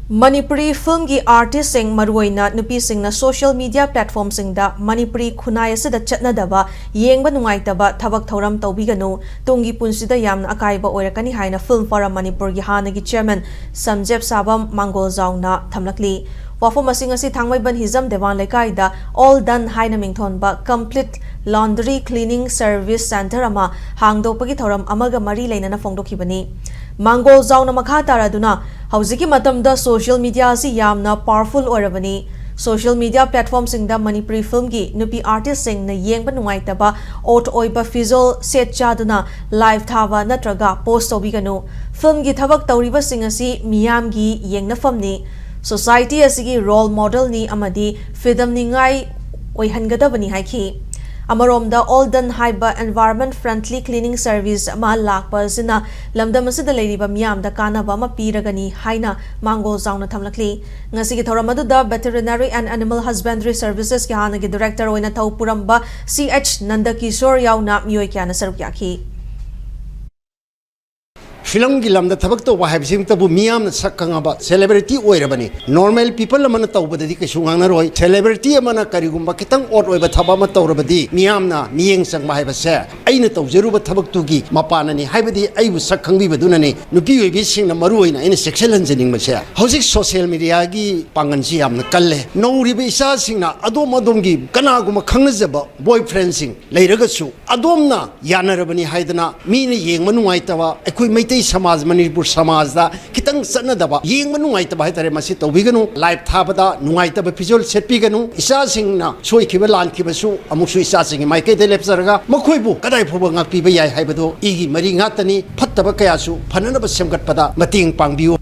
Manipuri film gi artist sing maruina nupi sing na social media platform sing da Manipuri khunai ase da chatna daba yengba nungai taba thabak thoram tawbiganu tungi punsida yamna akaiba oirakani haina film forum Manipur gi hana gi chairman Samjep Sabam Mangol Zauna thamlakli wafo masing asi thangmai ban hizam dewan lekai da all done haina mingthon ba complete laundry cleaning service center ama hangdo pagi thoram amaga mari leina na phongdokhibani Mangol Zauna makha taraduna Hauziki matamda social media si yamna powerful orabani social media platforms sing da Manipuri film gi nupi artist sing na yengba nungai taba ot oiba fizzle set chaduna live thava natraga post obiganu film gi thabak tawriba sing asi miyam gi yengna famni society asigi role model ni amadi fidam ningai oihangadabani haiki Amaromda all done haiba environment friendly cleaning service ma lakpa sina lamdam asida leiriba miyam da kana ba ma piragani haina Mangol Zauna thamlakli ngasi gi thoramadu da veterinary and animal husbandry services ki hana gi director oina thau puramba CH Nandakishore yauna miyoi kyana saruk yakhi Film ki lamda thabak to wahab sim tabu miyam na sakkanga ba celebrity oirabani normal people amana tawbadadi ka shunganga roi celebrity amana karigumba kitang ot oiba thaba ma tawrabadi miyam na miyeng sang ma haiba se aina tawjeru ba thabak tu gi mapana ni haibadi aibu sakkang bi baduna ni nupi oibi sing na maru oina ina sexual engineering ma se hojik social media gi pangan si amna kalle nori be isa sing na adom adom gi kana guma khangna jaba boyfriend sing leiraga su adom na yanarabani haidana mi ni yeng manuai tawa ekoi mai Samaj Manipur Samaj da kitang sana daba yeng manungai taba hai tare masi tawbiganu live thabada nungai taba visual set piganu isa sing na soi khiba lan khiba su amuk su isa sing mai ke de lepsarga makhoi bu kadai phoba ngak pi ba yai hai bado igi mari ngatani phattaba kaya su phanana ba semgat pada mating pangbiu